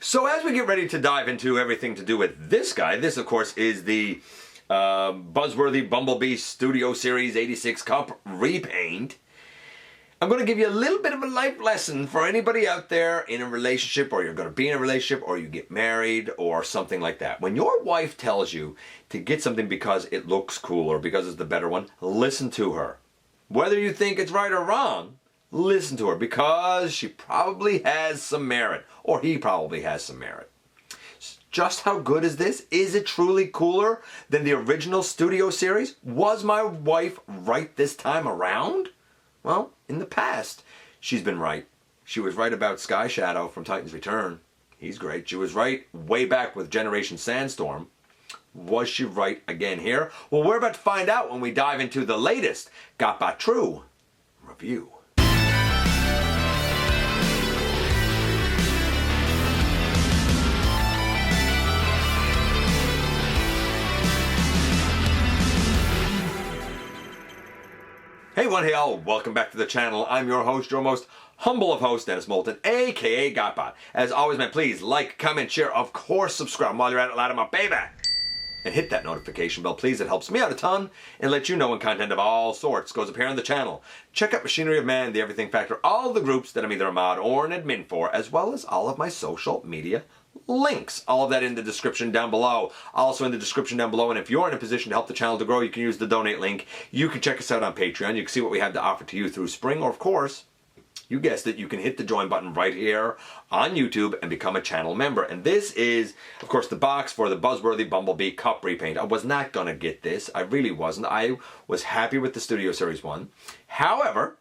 So as we get ready to dive into everything to do with this guy, this of course is the Buzzworthy Bumblebee Studio Series 86 Kup repaint. I'm going to give you a little bit of a life lesson for anybody out there in a relationship, or you're going to be in a relationship, or you get married, or something like that. When your wife tells you to get something because it looks cool or because it's the better one, listen to her. Whether you think it's right or wrong, listen to her, because she probably has some merit, or he probably has some merit. Just how good is this? Is it truly cooler than the original Studio Series? Was my wife right this time around? Well, in the past, she's been right. She was right about Sky Shadow from Titan's Return. He's great. She was right way back with Generation Sandstorm. Was she right again here? Well, we're about to find out when we dive into the latest GotBot True review. Hey one, hey all, welcome back to the channel. I'm your host, your most humble of hosts, Dennis Moulton, aka GotBot. As always, man, please like, comment, share, of course subscribe while you're at it, loud of my baby. And hit that notification bell, please. It helps me out a ton and let you know when content of all sorts goes up here on the channel. Check out Machinery of Man, The Everything Factor, all the groups that I'm either a mod or an admin for, as well as all of my social media links. All of that in the description down below. Also in the description down below, and if you're in a position to help the channel to grow, you can use the donate link. You can check us out on Patreon. You can see what we have to offer to you through Spring, or of course, you guessed it, you can hit the join button right here on YouTube and become a channel member. And this is, of course, the box for the Buzzworthy Bumblebee Kup repaint. I was not going to get this. I really wasn't. I was happy with the Studio Series 1. However,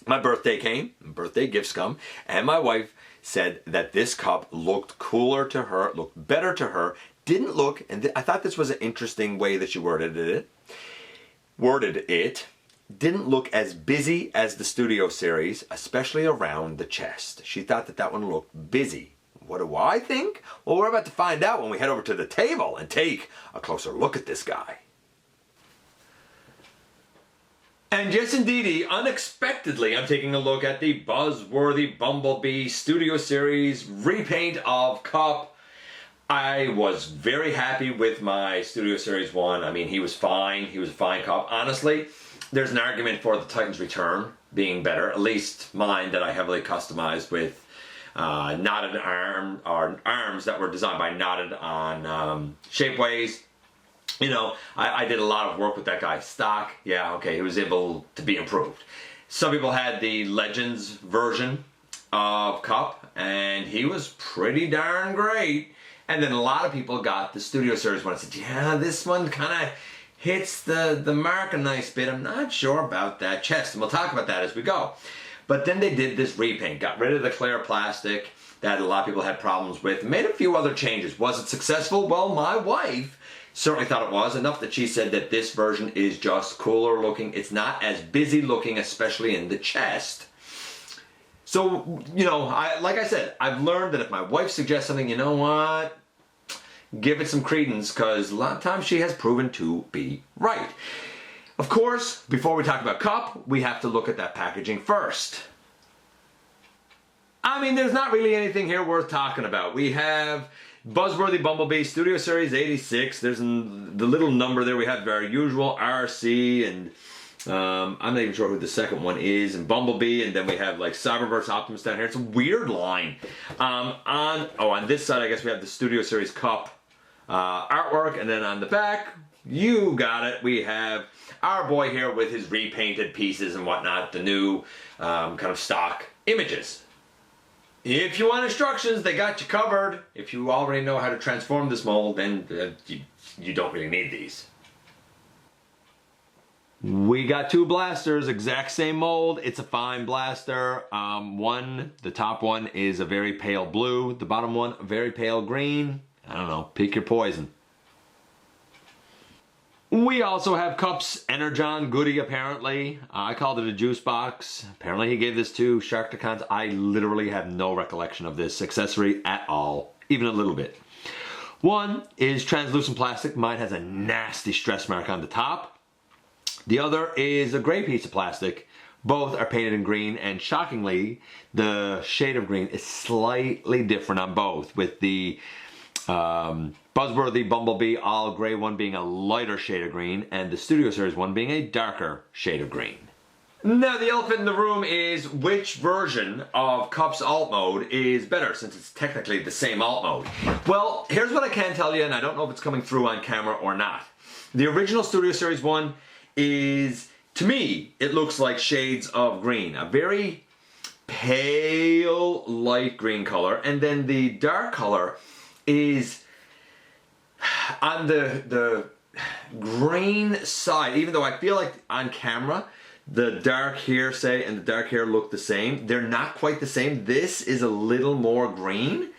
my birthday came, birthday gifts come, and my wife said that this cup looked cooler to her, looked better to her, didn't look, and I thought this was an interesting way that she worded it, didn't look as busy as the Studio Series, especially around the chest. She thought that that one looked busy. What do I think? Well, we're about to find out when we head over to the table and take a closer look at this guy. And yes, indeedy, unexpectedly, I'm taking a look at the Buzzworthy Bumblebee Studio Series repaint of Kup. I was very happy with my Studio Series 1. I mean, he was fine. He was a fine Kup. Honestly, there's an argument for the Titan's Return being better, at least mine that I heavily customized with knotted arms that were designed by Knotted on Shapeways. You know, I did a lot of work with that guy. Stock, yeah, okay, he was able to be improved. Some people had the Legends version of Kup, and he was pretty darn great. And then a lot of people got the Studio Series one and said, yeah, this one kind of hits the mark a nice bit. I'm not sure about that chest, and we'll talk about that as we go. But then they did this repaint, got rid of the clear plastic that a lot of people had problems with, made a few other changes. Was it successful? Well, my wife certainly thought it was, enough that she said that this version is just cooler looking. It's not as busy looking, especially in the chest. So, you know, like I said, I've learned that if my wife suggests something, you know what? Give it some credence, because a lot of times she has proven to be right. Of course, before we talk about Kup, we have to look at that packaging first. I mean, there's not really anything here worth talking about. We have Buzzworthy Bumblebee Studio Series 86. There's the little number there. We have our usual RC, and I'm not even sure who the second one is, and Bumblebee, and then we have like Cyberverse Optimus down here. It's a weird line. On this side, I guess we have the Studio Series Kup artwork, and then on the back, you got it, we have our boy here with his repainted pieces and whatnot, the new kind of stock images. If you want instructions, they got you covered. If you already know how to transform this mold, then you don't really need these. We got two blasters, exact same mold. It's a fine blaster. The top one is a very pale blue. The bottom one, a very pale green. I don't know, pick your poison. We also have Kup's Energon goodie, apparently. I called it a juice box. Apparently he gave this to Sharkticons. I literally have no recollection of this accessory at all, even a little bit. One is translucent plastic. Mine has a nasty stress mark on the top. The other is a gray piece of plastic, Both are painted in green, and shockingly, the shade of green is slightly different on both, with the Buzzworthy Bumblebee all gray one being a lighter shade of green, and the Studio Series one being a darker shade of green. Now the elephant in the room is which version of Kup's alt mode is better, since it's technically the same alt mode. Well, here's what I can tell you, and I don't know if it's coming through on camera or not. The original Studio Series one is, to me, it looks like shades of green. A very pale light green color, and then the dark color is on the green side, even though I feel like on camera the dark here, say, and the dark hair look the same. They're not quite the same. This is a little more green.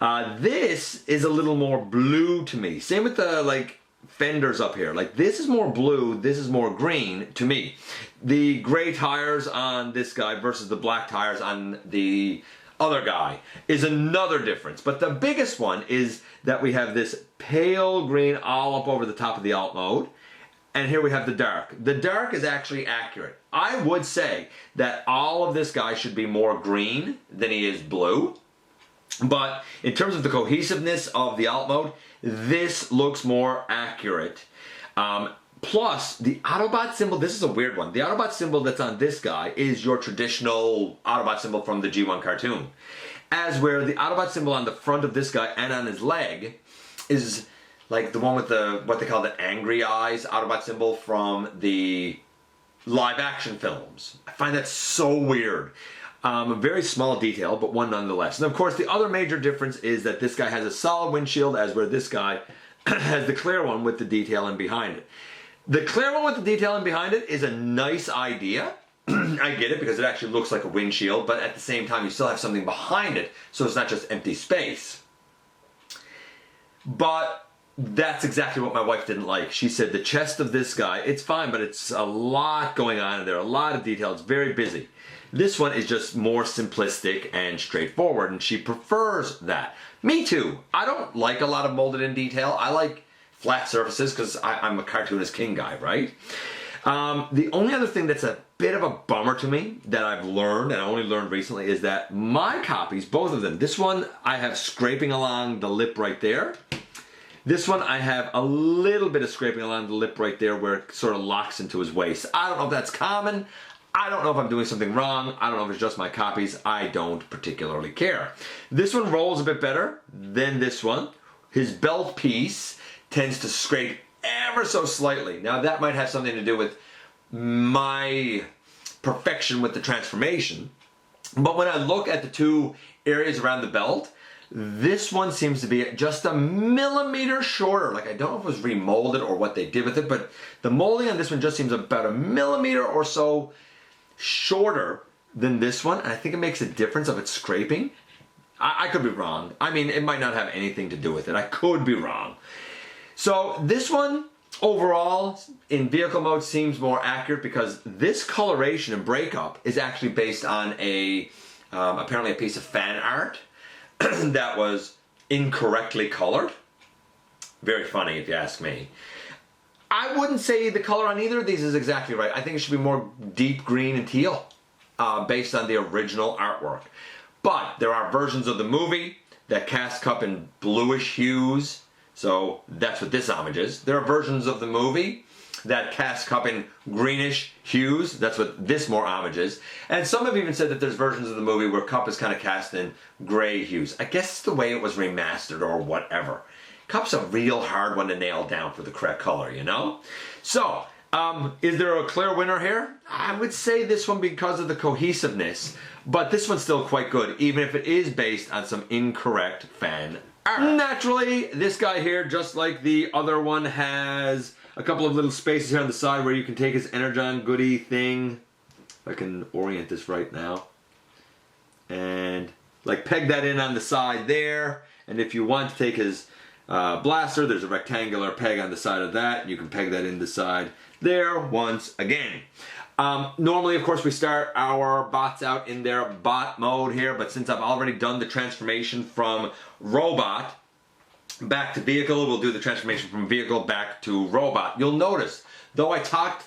This is a little more blue to me. Same with the like fenders up here. Like this is more blue, this is more green to me. The gray tires on this guy versus the black tires on the other guy is another difference. But the biggest one is that we have this pale green all up over the top of the alt mode. And here we have the dark. The dark is actually accurate. I would say that all of this guy should be more green than he is blue. But in terms of the cohesiveness of the alt mode, this looks more accurate. Plus, the Autobot symbol, this is a weird one. The Autobot symbol that's on this guy is your traditional Autobot symbol from the G1 cartoon. As where the Autobot symbol on the front of this guy and on his leg is like the one with the, what they call the angry eyes Autobot symbol from the live action films. I find that so weird. A very small detail, but one nonetheless. And of course, the other major difference is that this guy has a solid windshield, as where this guy has the clear one with the detailing behind it. The clear one with the detailing behind it is a nice idea. I get it, because it actually looks like a windshield, but at the same time, you still have something behind it, so it's not just empty space. But that's exactly what my wife didn't like. She said the chest of this guy, it's fine, but it's a lot going on in there, a lot of detail, it's very busy. This one is just more simplistic and straightforward, and she prefers that. Me too. I don't like a lot of molded in detail. I like flat surfaces because I'm a cartoonist king guy, right? The only other thing that's a bit of a bummer to me that I've learned, and I only learned recently, is that my copies, both of them, this one I have scraping along the lip right there. This one I have a little bit of scraping along the lip right there where it sort of locks into his waist. I don't know if that's common. I don't know if I'm doing something wrong. I don't know if it's just my copies. I don't particularly care. This one rolls a bit better than this one. His belt piece tends to scrape ever so slightly. Now that might have something to do with my perfection with the transformation. But when I look at the two areas around the belt, this one seems to be just a millimeter shorter. Like, I don't know if it was remolded or what they did with it, but the molding on this one just seems about a millimeter or so shorter than this one. And I think it makes a difference of its scraping. I could be wrong. I mean, it might not have anything to do with it. I could be wrong. So this one, overall, in vehicle mode seems more accurate because this coloration and breakup is actually based on apparently a piece of fan art that was incorrectly colored. Very funny if you ask me. I wouldn't say the color on either of these is exactly right. I think it should be more deep green and teal based on the original artwork. But there are versions of the movie that cast Kup in bluish hues. So that's what this homage is. There are versions of the movie that cast Kup in greenish hues. That's what this more homage is. And some have even said that there's versions of the movie where Kup is kind of cast in gray hues. I guess it's the way it was remastered or whatever. Kup's a real hard one to nail down for the correct color, you know? So, is there a clear winner here? I would say this one because of the cohesiveness, but this one's still quite good, even if it is based on some incorrect fan art. Naturally, this guy here, just like the other one, has a couple of little spaces here on the side where you can take his Energon goodie thing. If I can orient this right now. And like peg that in on the side there. And if you want to take his blaster, there's a rectangular peg on the side of that. And you can peg that in the side there once again. Normally, of course, we start our bots out in their bot mode here. But since I've already done the transformation from robot back to vehicle, we'll do the transformation from vehicle back to robot. You'll notice, though I talked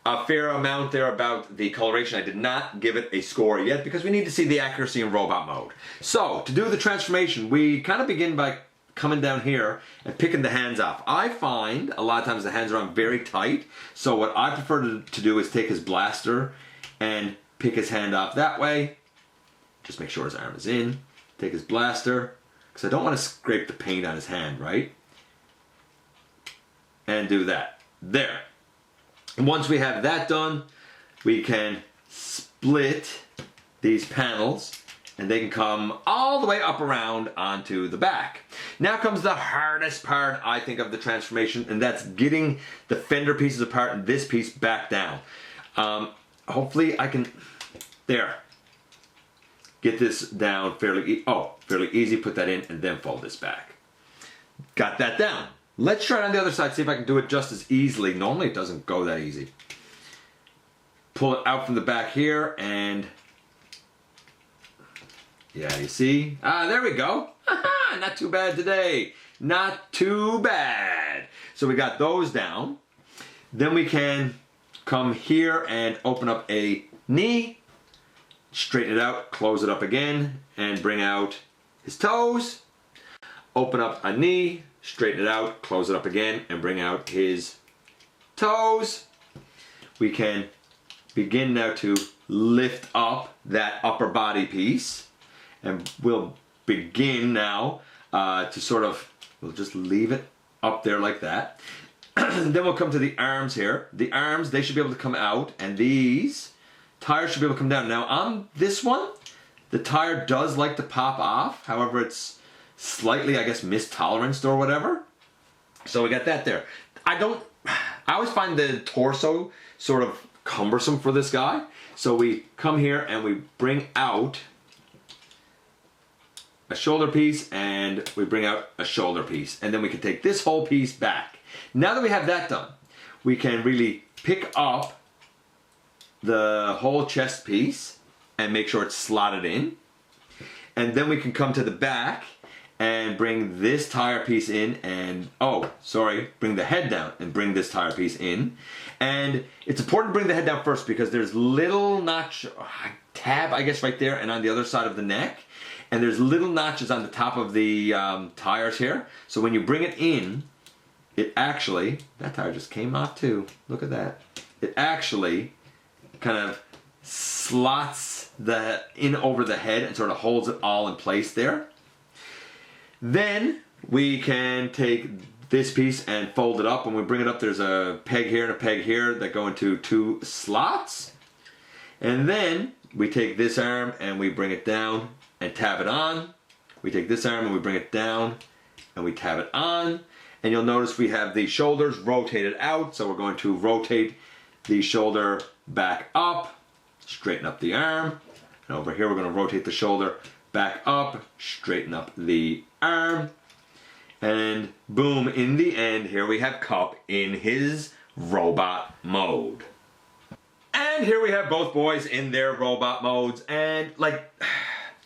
a fair amount there about the coloration. I did not give it a score yet because we need to see the accuracy in robot mode. So, to do the transformation, we kind of begin by coming down here and picking the hands off. I find a lot of times the hands are on very tight, so what I prefer to do is take his blaster and pick his hand off that way. Just make sure his arm is in. Take his blaster, because I don't want to scrape the paint on his hand, right? And do that. There. And once we have that done, we can split these panels and they can come all the way up around onto the back. Now comes the hardest part, I think, of the transformation, and that's getting the fender pieces apart and this piece back down. Hopefully I can, there, get this down fairly easy, put that in and then fold this back. Got that down. Let's try it on the other side, see if I can do it just as easily. Normally it doesn't go that easy. Pull it out from the back here and yeah, you see? Ah, there we go. Not too bad today. Not too bad. So we got those down. Then we can come here and open up a knee, straighten it out, close it up again, and bring out his toes. Open up a knee, straighten it out, close it up again, and bring out his toes. We can begin now to lift up that upper body piece. And we'll begin now to sort of, we'll just leave it up there like that. Then we'll come to the arms here. The arms, they should be able to come out, and these tires should be able to come down. Now on this one, the tire does like to pop off. However, it's slightly, I guess, mistoleranced or whatever. So we got that there. I always find the torso sort of cumbersome for this guy. So we come here and we bring out a shoulder piece and we bring out a shoulder piece, and then we can take this whole piece back. Now that we have that done, we can really pick up the whole chest piece and make sure it's slotted in, and then we can come to the back and bring this tire piece in and bring the head down and bring this tire piece in. And it's important to bring the head down first because there's little notch tab, I guess, right there and on the other side of the neck. And there's little notches on the top of the tires here. So when you bring it in, it actually, that tire just came off too. Look at that. It actually kind of slots in over the head and sort of holds it all in place there. Then we can take this piece and fold it up. When we bring it up, there's a peg here and a peg here that go into two slots. And then we take this arm and we bring it down and tab it on. We take this arm and we bring it down and we tab it on. And you'll notice we have the shoulders rotated out, so we're going to rotate the shoulder back up, straighten up the arm. And over here we're going to rotate the shoulder back up, straighten up the arm. And boom, in the end, here we have Kup in his robot mode. And here we have both boys in their robot modes, and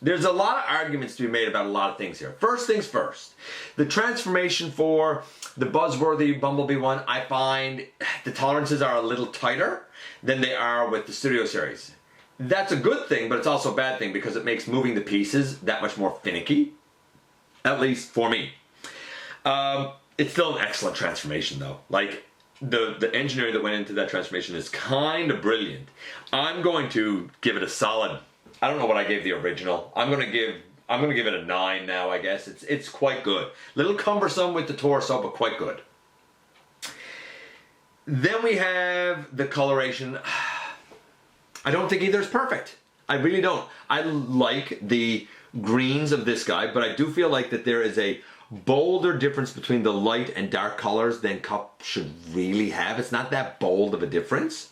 there's a lot of arguments to be made about a lot of things here. First things first, the transformation for the Buzzworthy Bumblebee one, I find the tolerances are a little tighter than they are with the Studio Series. That's a good thing, but it's also a bad thing because it makes moving the pieces that much more finicky, at least for me. It's still an excellent transformation though. The engineering that went into that transformation is kind of brilliant. I'm going to give it a solid, I don't know what I gave the original. I'm gonna give it a 9 now, I guess. It's quite good. A little cumbersome with the torso, but quite good. Then we have the coloration. I don't think either is perfect. I really don't. I like the greens of this guy, but I do feel like that there is a bolder difference between the light and dark colors than Kup should really have. It's not that bold of a difference.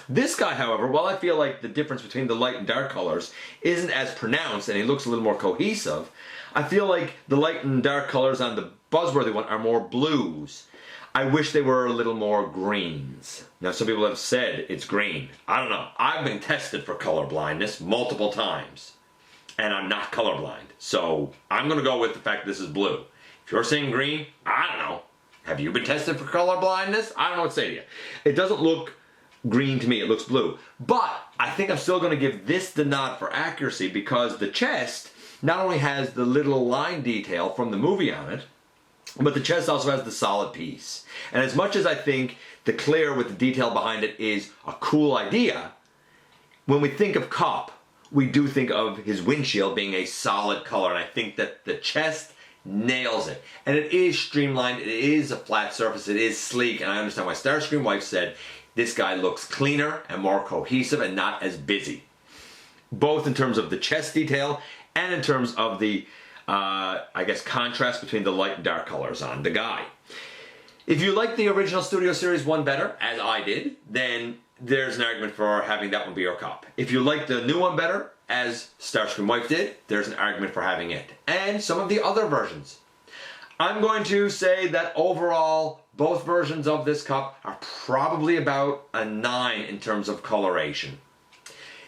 This guy, however, while I feel like the difference between the light and dark colors isn't as pronounced and he looks a little more cohesive, I feel like the light and dark colors on the Buzzworthy one are more blues. I wish they were a little more greens. Now some people have said it's green. I don't know. I've been tested for color blindness multiple times and I'm not colorblind. So I'm going to go with the fact this is blue. If you're saying green, I don't know. Have you been tested for color blindness? I don't know what to say to you. It doesn't look green to me, it looks blue. But I think I'm still going to give this the nod for accuracy because the chest not only has the little line detail from the movie on it, but the chest also has the solid piece. And as much as I think the clear with the detail behind it is a cool idea, when we think of Kup, we do think of his windshield being a solid color, and I think that the chest nails it. And it is streamlined, it is a flat surface, it is sleek, and I understand why Starscream Wife said this guy looks cleaner and more cohesive and not as busy. Both in terms of the chest detail and in terms of the, I guess, contrast between the light and dark colors on the guy. If you like the original Studio Series 1 better, as I did, then there's an argument for having that one be your Kup. If you like the new one better, as Starscream Wife did, there's an argument for having it. And some of the other versions. I'm going to say that overall, both versions of this Kup are probably about a 9 in terms of coloration.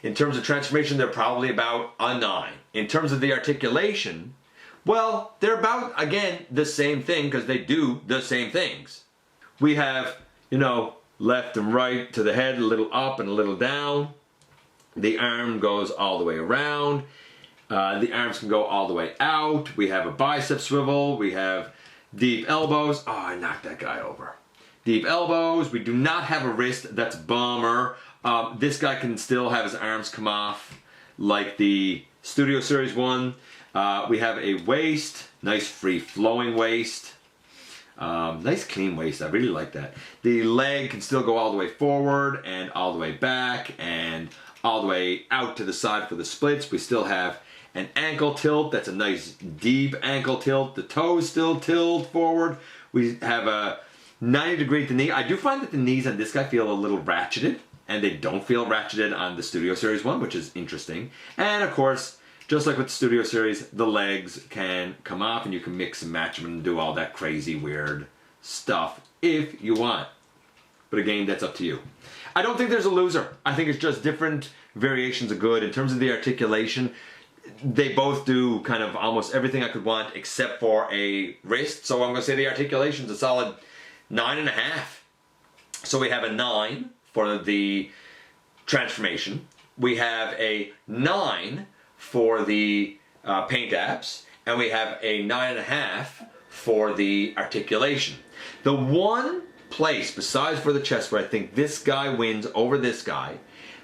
In terms of transformation, they're probably about a 9. In terms of the articulation, well, they're about, again, the same thing because they do the same things. We have, you know, left and right to the head, a little up and a little down. The arm goes all the way around. The arms can go all the way out. We have a bicep swivel. We have deep elbows. Oh, I knocked that guy over. Deep elbows. We do not have a wrist. That's a bummer. This guy can still have his arms come off like the Studio Series 1. We have a waist. Nice free-flowing waist. Nice clean waist. I really like that. The leg can still go all the way forward and all the way back and all the way out to the side for the splits. We still have an ankle tilt. That's a nice deep ankle tilt. The toes still tilt forward. We have a 90-degree at the knee. I do find that the knees on this guy feel a little ratcheted, and they don't feel ratcheted on the Studio Series 1, which is interesting. And of course, just like with the Studio Series, the legs can come off and you can mix and match them and do all that crazy, weird stuff if you want. But again, that's up to you. I don't think there's a loser. I think it's just different variations of good. In terms of the articulation, they both do kind of almost everything I could want except for a wrist. So I'm going to say the articulation's a solid 9.5. So we have a 9 for the transformation. We have a 9 for the paint apps. And we have a 9.5 for the articulation. The one place besides for the chest where I think this guy wins over this guy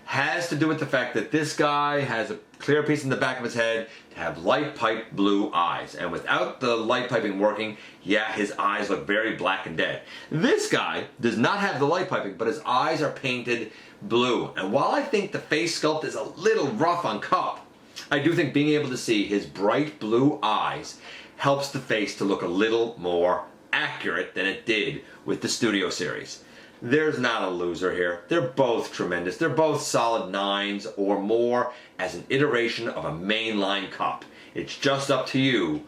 has to do with the fact that this guy has a clear piece in the back of his head to have light pipe blue eyes, and without the light piping working, yeah, his eyes look very black and dead. This guy does not have the light piping, but his eyes are painted blue, and while I think the face sculpt is a little rough on Kup, I do think being able to see his bright blue eyes helps the face to look a little more accurate than it did with the Studio Series. There's not a loser here. They're both tremendous. They're both solid 9s or more as an iteration of a mainline Kup. It's just up to you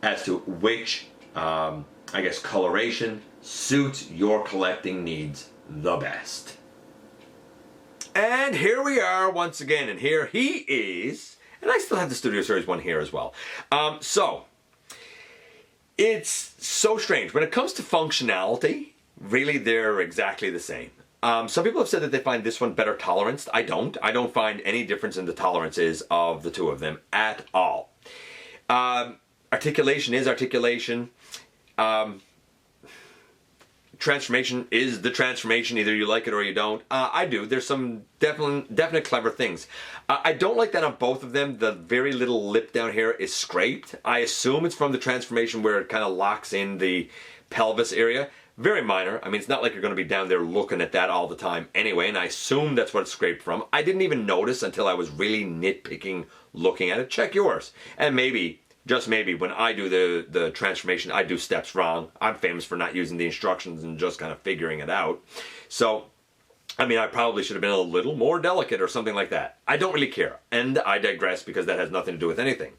as to which, I guess, coloration suits your collecting needs the best. And here we are once again, and here he is. And I still have the Studio Series 1 here as well. It's so strange. When it comes to functionality, really they're exactly the same. Some people have said that they find this one better toleranced. I don't. I don't find any difference in the tolerances of the two of them at all. Articulation is articulation. Transformation is the transformation. Either you like it or you don't. I do. There's some definite clever things. I don't like that on both of them. The very little lip down here is scraped. I assume it's from the transformation where it kind of locks in the pelvis area. Very minor. I mean, it's not like you're going to be down there looking at that all the time anyway, and I assume that's what it's scraped from. I didn't even notice until I was really nitpicking looking at it. Check yours. And maybe, just maybe, when I do the transformation, I do steps wrong. I'm famous for not using the instructions and just kind of figuring it out. So, I mean, I probably should have been a little more delicate or something like that. I don't really care. And I digress because that has nothing to do with anything.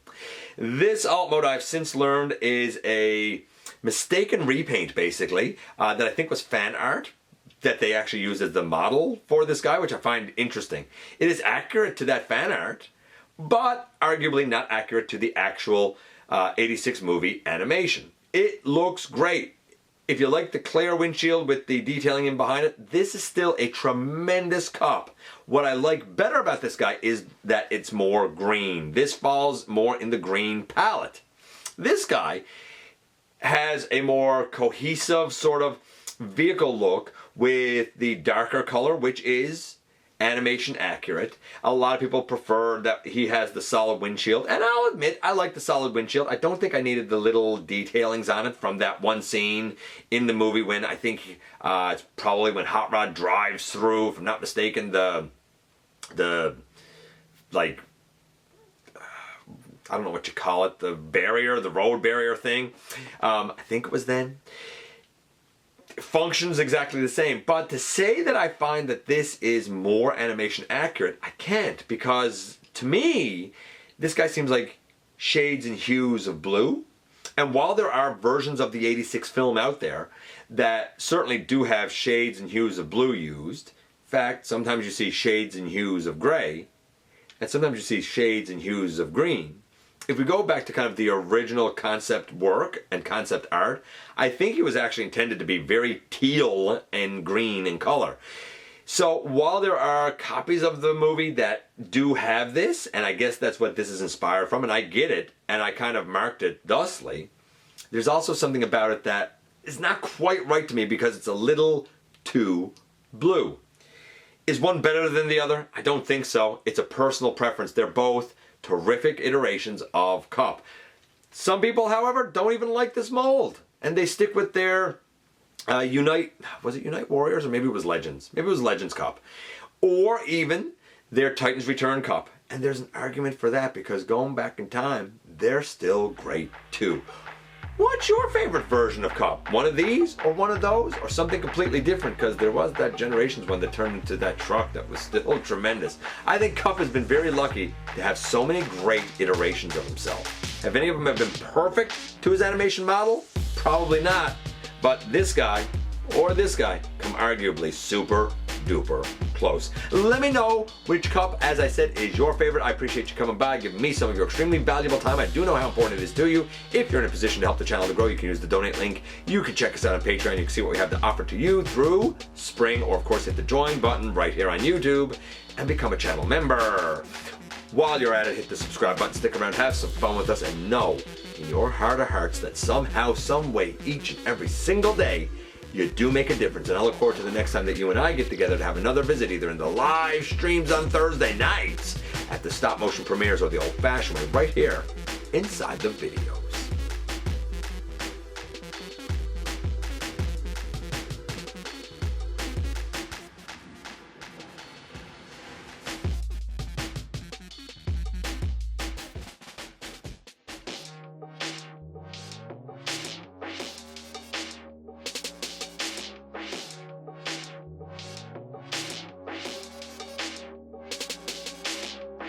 This alt mode I've since learned is a mistaken repaint, basically, that I think was fan art that they actually used as the model for this guy, which I find interesting. It is accurate to that fan art, but arguably not accurate to the actual 86 movie animation. It looks great. if you like the clear windshield with the detailing in behind it, this is still a tremendous Kup. What I like better about this guy is that it's more green. This falls more in the green palette. This guy has a more cohesive sort of vehicle look with the darker color, which is animation accurate. A lot of people prefer that he has the solid windshield, and I'll admit I like the solid windshield. I don't think I needed the little detailings on it from that one scene in the movie when I think it's probably when Hot Rod drives through, if I'm not mistaken, the like, I don't know what you call it, the barrier, the road barrier thing. I think it was then. It functions exactly the same, but to say that I find that this is more animation accurate, I can't, because to me, this guy seems like shades and hues of blue. And while there are versions of the '86 film out there that certainly do have shades and hues of blue used, in fact, sometimes you see shades and hues of gray, and sometimes you see shades and hues of green. If we go back to kind of the original concept work and concept art, I think it was actually intended to be very teal and green in color. So while there are copies of the movie that do have this, and I guess that's what this is inspired from, and I get it, and I kind of marked it thusly, there's also something about it that is not quite right to me because it's a little too blue. Is one better than the other? I don't think so. It's a personal preference. They're both terrific iterations of Kup. Some people, however, don't even like this mold, and they stick with their Unite Warriors, or maybe it was Legends. Maybe it was Legends Kup. Or even their Titans Return Kup. And there's an argument for that because going back in time, they're still great too. What's your favorite version of Kup? One of these, or one of those, or something completely different? Because there was that Generations one that turned into that truck that was still tremendous. I think Kup has been very lucky to have so many great iterations of himself. Have any of them have been perfect to his animation model? Probably not. But this guy, or this guy, come arguably super duper close. Let me know which Kup, as I said, is your favorite. I appreciate you coming by, giving me some of your extremely valuable time. I do know how important it is to you. If you're in a position to help the channel to grow, you can use the donate link. You can check us out on Patreon. You can see what we have to offer to you through Spring, or of course hit the join button right here on YouTube and become a channel member. While you're at it, hit the subscribe button, stick around, have some fun with us, and know in your heart of hearts that somehow, some way, each and every single day, you do make a difference. And I look forward to the next time that you and I get together to have another visit, either in the live streams on Thursday nights, at the stop motion premieres, or the old fashioned way right here inside the video.